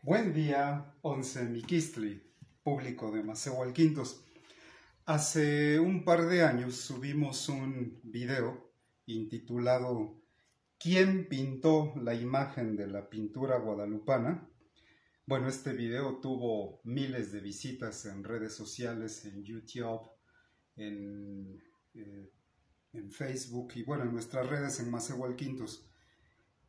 Buen día, Once Miquistli, público de Macehualquintos. Hace un par de años subimos un video intitulado ¿Quién pintó la imagen de la pintura guadalupana? Bueno, este video tuvo miles de visitas en redes sociales, en YouTube, en, eh, en Facebook y bueno, en nuestras redes en Macehualquintos.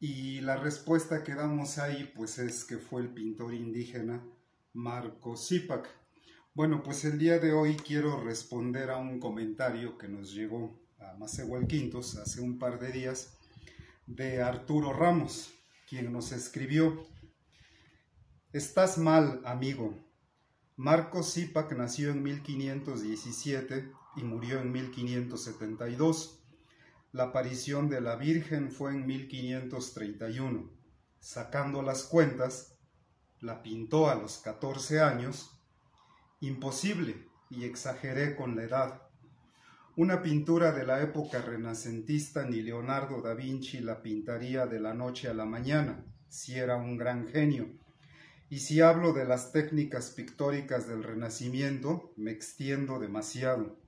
Y la respuesta que damos ahí pues es que fue el pintor indígena Marco Cípac. Bueno, pues el día de hoy quiero responder a un comentario que nos llegó a Macehualquintos hace un par de días de Arturo Ramos, quien nos escribió: Estás mal, amigo. Marco Cípac nació en 1517 y murió en 1572. La aparición de la Virgen fue en 1531. Sacando las cuentas, la pintó a los 14 años. Imposible, y exageré con la edad. Una pintura de la época renacentista ni Leonardo da Vinci la pintaría de la noche a la mañana, si era un gran genio. Y si hablo de las técnicas pictóricas del Renacimiento, me extiendo demasiado.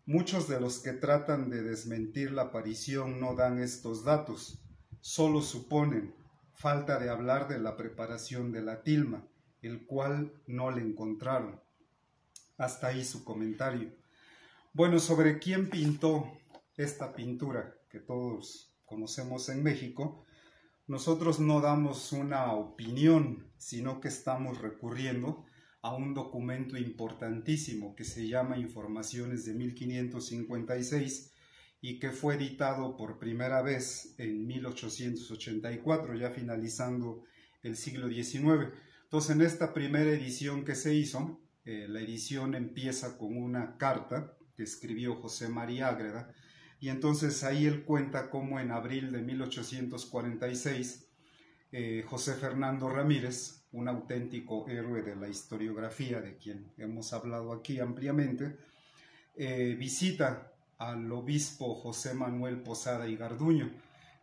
Muchos de los que tratan de desmentir la aparición no dan estos datos, solo suponen. Falta de hablar de la preparación de la tilma, el cual no le encontraron. Hasta ahí su comentario. Bueno, sobre quién pintó esta pintura que todos conocemos en México, nosotros no damos una opinión, sino que estamos recurriendo a un documento importantísimo que se llama Informaciones de 1556 y que fue editado por primera vez en 1884, ya finalizando el siglo XIX. Entonces, en esta primera edición que se hizo, la edición empieza con una carta que escribió José María Ágreda, y entonces ahí él cuenta cómo en abril de 1846 José Fernando Ramírez, un auténtico héroe de la historiografía de quien hemos hablado aquí ampliamente, visita al obispo José Manuel Posada y Garduño.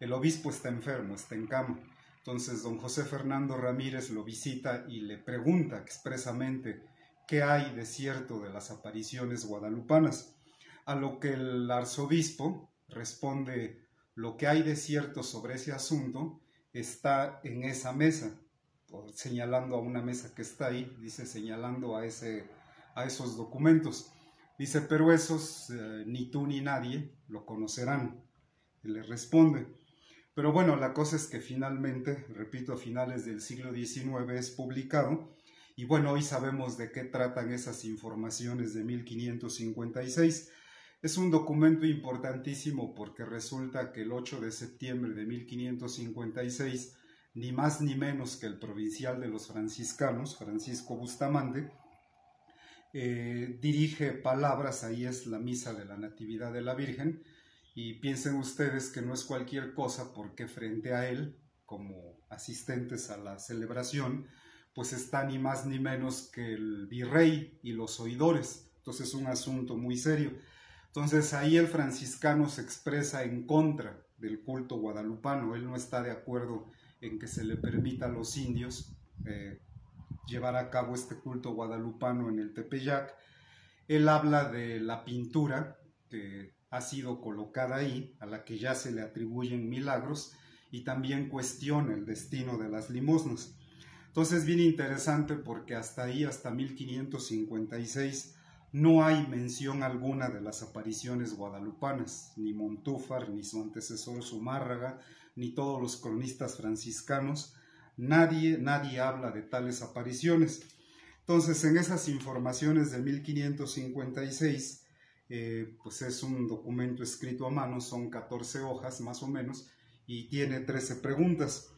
El obispo está enfermo, está en cama. Entonces don José Fernando Ramírez lo visita y le pregunta expresamente qué hay de cierto de las apariciones guadalupanas, a lo que el arzobispo responde: lo que hay de cierto sobre ese asunto está en esa mesa, señalando a una mesa que está ahí, dice, señalando a esos documentos. Dice, pero esos ni tú ni nadie lo conocerán. Y le responde. Pero bueno, la cosa es que finalmente, repito, a finales del siglo XIX es publicado, y bueno, hoy sabemos de qué tratan esas informaciones de 1556. Es un documento importantísimo porque resulta que el 8 de septiembre de 1556, ni más ni menos que el provincial de los franciscanos, Francisco Bustamante, dirige palabras, ahí es la misa de la Natividad de la Virgen, y piensen ustedes que no es cualquier cosa porque frente a él, como asistentes a la celebración, pues está ni más ni menos que el virrey y los oidores. Entonces es un asunto muy serio. Entonces ahí el franciscano se expresa en contra del culto guadalupano. Él no está de acuerdo en que se le permita a los indios llevar a cabo este culto guadalupano en el Tepeyac. Él habla de la pintura que ha sido colocada ahí, a la que ya se le atribuyen milagros, y también cuestiona el destino de las limosnas. Entonces es bien interesante porque hasta ahí, hasta 1556, no hay mención alguna de las apariciones guadalupanas, ni Montúfar, ni su antecesor Zumárraga, ni todos los cronistas franciscanos. Nadie habla de tales apariciones. Entonces, en esas informaciones de 1556, pues es un documento escrito a mano, son 14 hojas más o menos, y tiene 13 preguntas.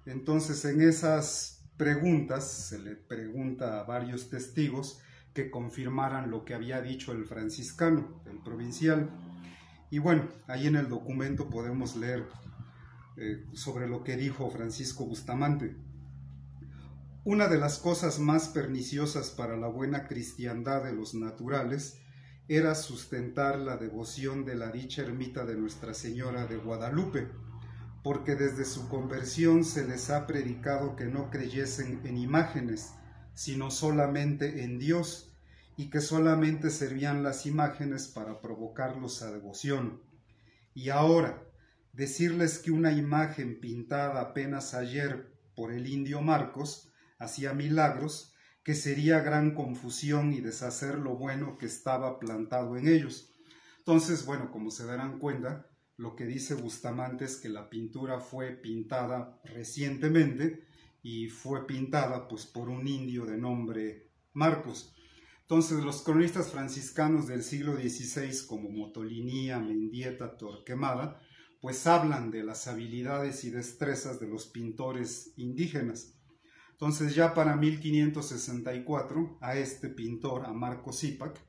Entonces, en esas preguntas se le pregunta a varios testigos que confirmaran lo que había dicho el franciscano, el provincial. Y bueno, ahí en el documento podemos leer sobre lo que dijo Francisco Bustamante. Una de las cosas más perniciosas para la buena cristiandad de los naturales era sustentar la devoción de la dicha ermita de Nuestra Señora de Guadalupe, porque desde su conversión se les ha predicado que no creyesen en imágenes, sino solamente en Dios, y que solamente servían las imágenes para provocarlos a devoción. Y ahora, decirles que una imagen pintada apenas ayer por el indio Marcos hacía milagros, que sería gran confusión y deshacer lo bueno que estaba plantado en ellos. Entonces, bueno, como se darán cuenta, lo que dice Bustamante es que la pintura fue pintada recientemente y fue pintada pues por un indio de nombre Marcos. Entonces los cronistas franciscanos del siglo XVI como Motolinía, Mendieta, Torquemada pues hablan de las habilidades y destrezas de los pintores indígenas. Entonces ya para 1564 a este pintor, a Marco Cípac,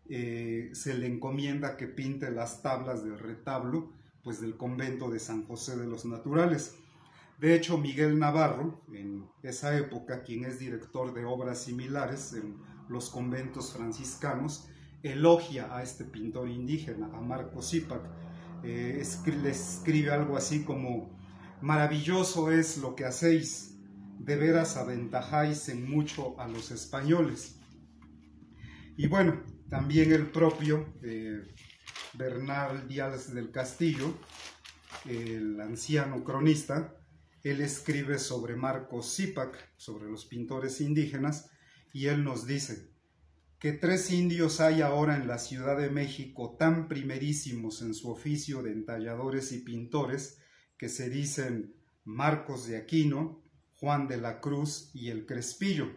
se le encomienda que pinte las tablas del retablo pues del convento de San José de los Naturales. De hecho, Miguel Navarro, en esa época, quien es director de obras similares en los conventos franciscanos, elogia a este pintor indígena, a Marco Cípac. Le escribe algo así como: maravilloso es lo que hacéis, de veras aventajáis en mucho a los españoles. Y bueno, también el propio Bernal Díaz del Castillo, el anciano cronista, él escribe sobre Marco Cípac, sobre los pintores indígenas, y él nos dice que 3 indios hay ahora en la Ciudad de México tan primerísimos en su oficio de entalladores y pintores, que se dicen Marcos de Aquino, Juan de la Cruz y el Crespillo,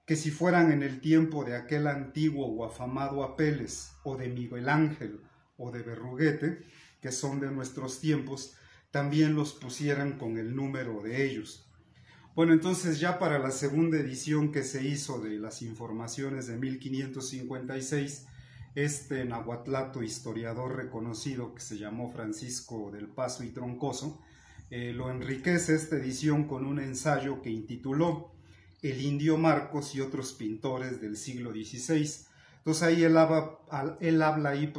que si fueran en el tiempo de aquel antiguo o afamado Apeles, o de Miguel Ángel, o de Berruguete, que son de nuestros tiempos, también los pusieran con el número de ellos. Bueno, entonces ya para la segunda edición que se hizo de las informaciones de 1556, este nahuatlato historiador reconocido que se llamó Francisco del Paso y Troncoso, lo enriquece esta edición con un ensayo que intituló El indio Marcos y otros pintores del siglo XVI. Entonces ahí él habla ahí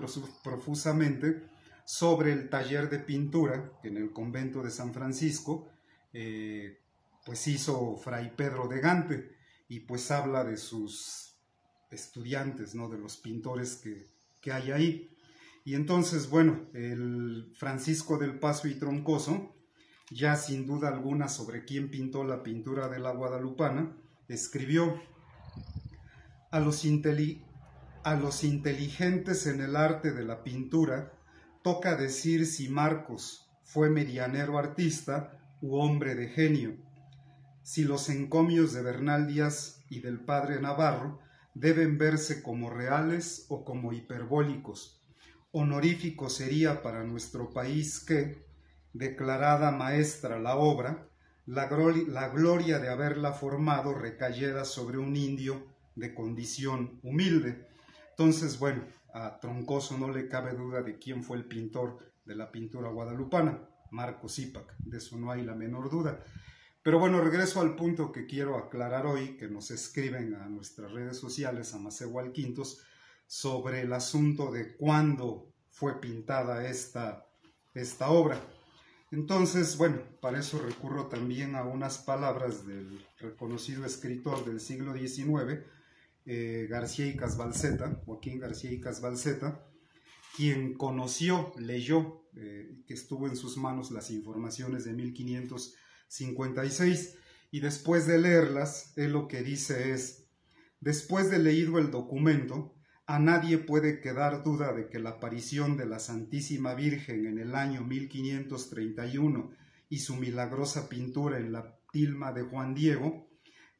profusamente sobre el taller de pintura que en el convento de San Francisco pues hizo Fray Pedro de Gante, y pues habla de sus estudiantes, ¿no? De los pintores que hay ahí. Y entonces, bueno, el Francisco del Paso y Troncoso, ya sin duda alguna sobre quién pintó la pintura de la Guadalupana, escribió: a los inteligentes en el arte de la pintura toca decir si Marcos fue medianero artista u hombre de genio, si los encomios de Bernal Díaz y del padre Navarro deben verse como reales o como hiperbólicos. Honorífico sería para nuestro país que, declarada maestra la obra, la gloria de haberla formado recayera sobre un indio de condición humilde. Entonces, bueno, a Troncoso no le cabe duda de quién fue el pintor de la pintura guadalupana, Marco Cípac, de eso no hay la menor duda. Pero bueno, regreso al punto que quiero aclarar hoy, que nos escriben a nuestras redes sociales, a Macehualquintos, sobre el asunto de cuándo fue pintada esta obra. Entonces, bueno, para eso recurro también a unas palabras del reconocido escritor del siglo XIX, García y Casbalceta, Joaquín García y Casbalceta, quien conoció, leyó, que estuvo en sus manos las informaciones de 1556, y después de leerlas, él lo que dice es: después de leído el documento, a nadie puede quedar duda de que la aparición de la Santísima Virgen en el año 1531 y su milagrosa pintura en la tilma de Juan Diego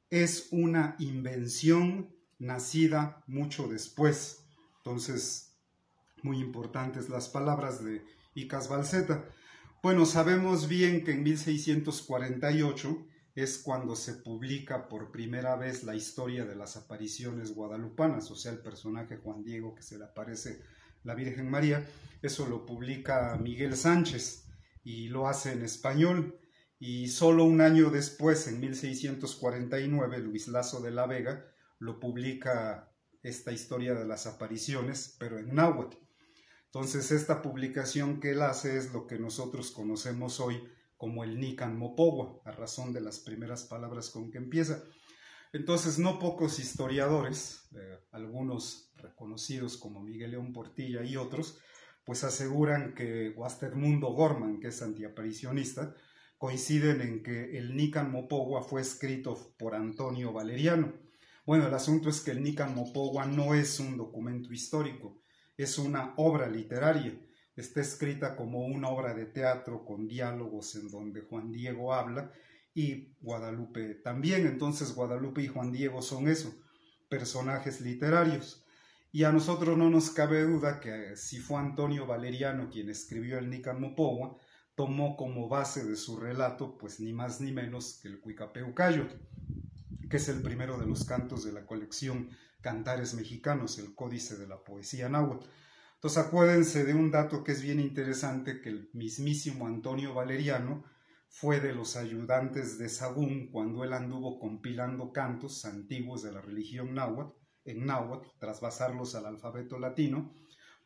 es una invención nacida mucho después. Entonces, muy importantes las palabras de Icas Balseta. Bueno, sabemos bien que en 1648 es cuando se publica por primera vez la historia de las apariciones guadalupanas, o sea, el personaje Juan Diego que se le aparece la Virgen María. Eso lo publica Miguel Sánchez y lo hace en español, y solo un año después, en 1649, Luis Lasso de la Vega lo publica esta historia de las apariciones, pero en náhuatl. Entonces esta publicación que él hace es lo que nosotros conocemos hoy como el Nican Mopogua, a razón de las primeras palabras con que empieza. Entonces, no pocos historiadores, algunos reconocidos como Miguel León Portilla y otros, pues aseguran que, o hasta Edmundo Gorman, que es antiaparicionista, coinciden en que el Nican Mopogua fue escrito por Antonio Valeriano. Bueno, el asunto es que el Nican Mopogua no es un documento histórico, es una obra literaria. Está escrita como una obra de teatro con diálogos en donde Juan Diego habla y Guadalupe también. Entonces Guadalupe y Juan Diego son eso, personajes literarios. Y a nosotros no nos cabe duda que si fue Antonio Valeriano quien escribió el Nican Mopogua, tomó como base de su relato pues ni más ni menos que el Cuicapeucayotl, que es el primero de los cantos de la colección Cantares Mexicanos, el Códice de la Poesía Náhuatl. Entonces acuérdense de un dato que es bien interesante, que el mismísimo Antonio Valeriano fue de los ayudantes de Sagún cuando él anduvo compilando cantos antiguos de la religión náhuatl, en náhuatl, tras basarlos al alfabeto latino,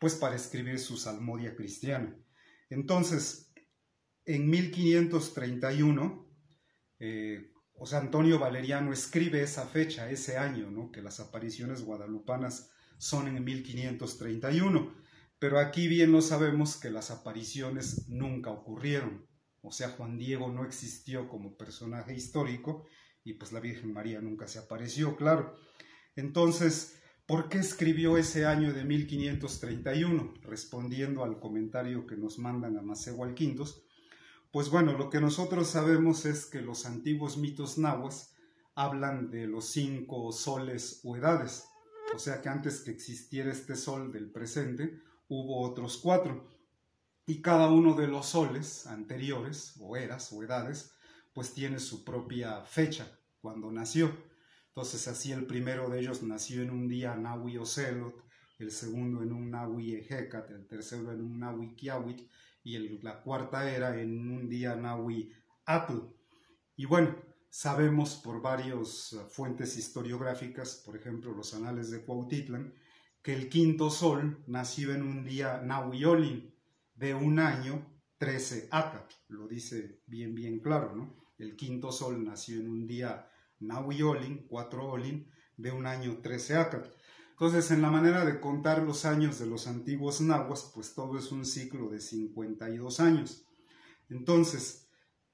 pues para escribir su Salmodia Cristiana. Entonces, en 1531, Antonio Valeriano escribe esa fecha, ese año, ¿no? Que las apariciones guadalupanas son en 1531, pero aquí bien lo sabemos que las apariciones nunca ocurrieron, o sea, Juan Diego no existió como personaje histórico y pues la Virgen María nunca se apareció, claro. Entonces, ¿por qué escribió ese año de 1531? Respondiendo al comentario que nos mandan a Macehualquintos, pues bueno, lo que nosotros sabemos es que los antiguos mitos nahuas hablan de los 5 soles o edades, o sea que antes que existiera este sol del presente, hubo otros 4, y cada uno de los soles anteriores, o eras o edades, pues tiene su propia fecha, cuando nació. Entonces así el primero de ellos nació en un día Nahui Ocelot, el segundo en un Nahui Ejecat, el tercero en un Nahui Kiawit, y la cuarta era en un día Nahui Atl. Y bueno, sabemos por varias fuentes historiográficas, por ejemplo los anales de Cuautitlán, que el quinto sol nació en un día Nahui Olin, de un año 13 Acat, lo dice bien claro, ¿no? El quinto sol nació en un día Nahui Olin, 4 Olin, de un año 13 Acat. Entonces, en la manera de contar los años de los antiguos nahuas, pues todo es un ciclo de 52 años. Entonces,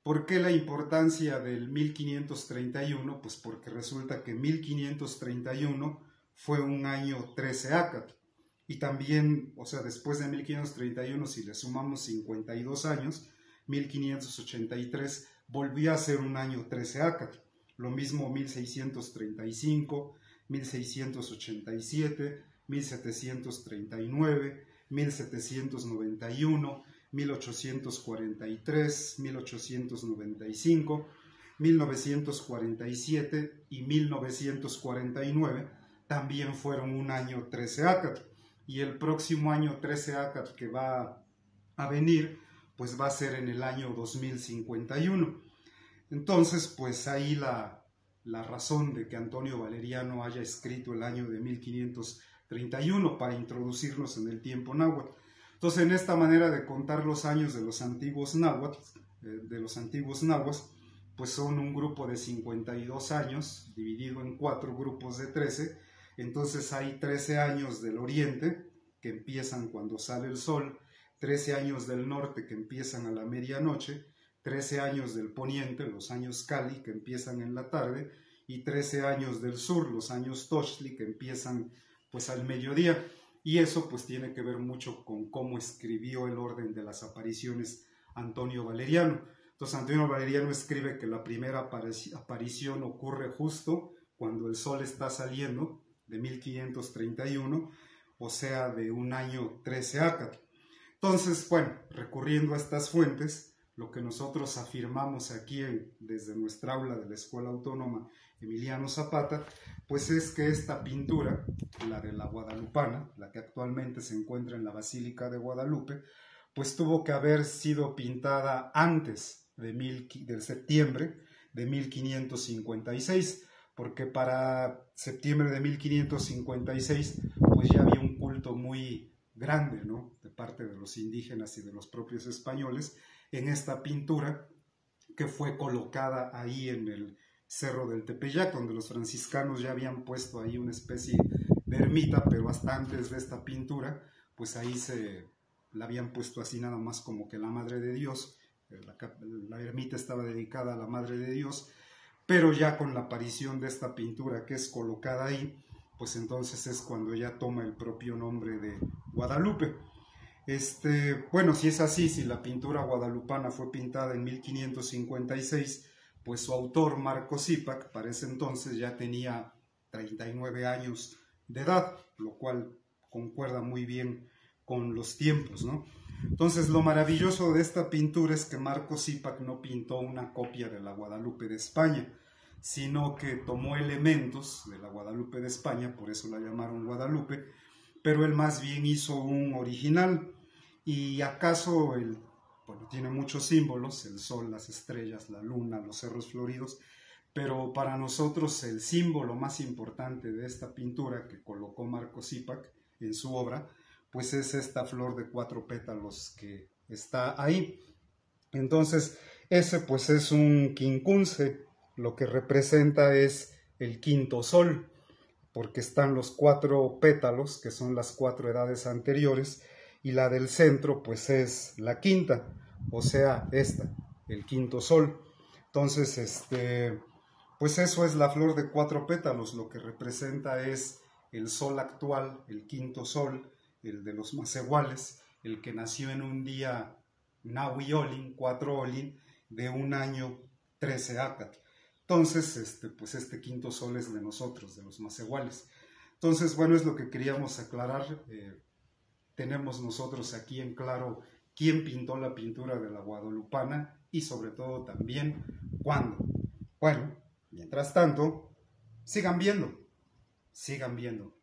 ¿por qué la importancia del 1531? Pues porque resulta que 1531 fue un año 13 Acat. Y también, o sea, después de 1531, si le sumamos 52 años, 1583 volvió a ser un año 13 Acat. Lo mismo 1635, 1687, 1739, 1791, 1843, 1895, 1947 y 1949 también fueron un año 13 Acat. Y el próximo año 13 Acat que va a venir, pues va a ser en el año 2051. Entonces, pues ahí la razón de que Antonio Valeriano haya escrito el año de 1531 para introducirnos en el tiempo náhuatl. Entonces, en esta manera de contar los años de los antiguos náhuatl, nahuas, pues son un grupo de 52 años, dividido en 4 grupos de 13. Entonces hay 13 años del oriente, que empiezan cuando sale el sol, 13 años del norte, que empiezan a la medianoche, 13 años del poniente, los años Cali, que empiezan en la tarde, y 13 años del sur, los años Tochtli, que empiezan pues al mediodía. Y eso pues tiene que ver mucho con cómo escribió el orden de las apariciones Antonio Valeriano. Entonces Antonio Valeriano escribe que la primera aparición ocurre justo cuando el sol está saliendo, de 1531, o sea, de un año 13 Acat. Entonces, bueno, recurriendo a estas fuentes, lo que nosotros afirmamos aquí desde nuestra aula de la Escuela Autónoma Emiliano Zapata, pues es que esta pintura, la de la Guadalupana, la que actualmente se encuentra en la Basílica de Guadalupe, pues tuvo que haber sido pintada antes del septiembre de 1556, porque para septiembre de 1556 pues ya había un culto muy grande, ¿no?, de parte de los indígenas y de los propios españoles en esta pintura, que fue colocada ahí en el Cerro del Tepeyac, donde los franciscanos ya habían puesto ahí una especie de ermita, pero hasta antes de esta pintura, pues ahí la habían puesto así nada más como que la Madre de Dios. La ermita estaba dedicada a la Madre de Dios, pero ya con la aparición de esta pintura que es colocada ahí, pues entonces es cuando ya toma el propio nombre de Guadalupe. Bueno, si es así, si la pintura guadalupana fue pintada en 1556, pues su autor, Marco Cípac, para ese entonces ya tenía 39 años de edad, lo cual concuerda muy bien con los tiempos, ¿no? Entonces, lo maravilloso de esta pintura es que Marco Cípac no pintó una copia de la Guadalupe de España, sino que tomó elementos de la Guadalupe de España, por eso la llamaron Guadalupe, pero él más bien hizo un original. Y acaso, bueno, tiene muchos símbolos, el sol, las estrellas, la luna, los cerros floridos, pero para nosotros el símbolo más importante de esta pintura que colocó Marco Cípac en su obra, pues es esta flor de 4 pétalos que está ahí. Entonces, ese pues es un quincunce, lo que representa es el quinto sol, porque están los 4 pétalos, que son las 4 edades anteriores, y la del centro pues es la quinta, o sea, esta, el quinto sol. Entonces, pues eso es la flor de 4 pétalos, lo que representa es el sol actual, el quinto sol, el de los Macehuales, el que nació en un día Nahui Olin, 4 Olin, de un año 13 Acatl. Entonces, pues este quinto sol es de nosotros, de los Macehuales. Entonces, bueno, es lo que queríamos aclarar. Tenemos nosotros aquí en claro quién pintó la pintura de la Guadalupana y sobre todo también cuándo. Bueno, mientras tanto, sigan viendo, sigan viendo.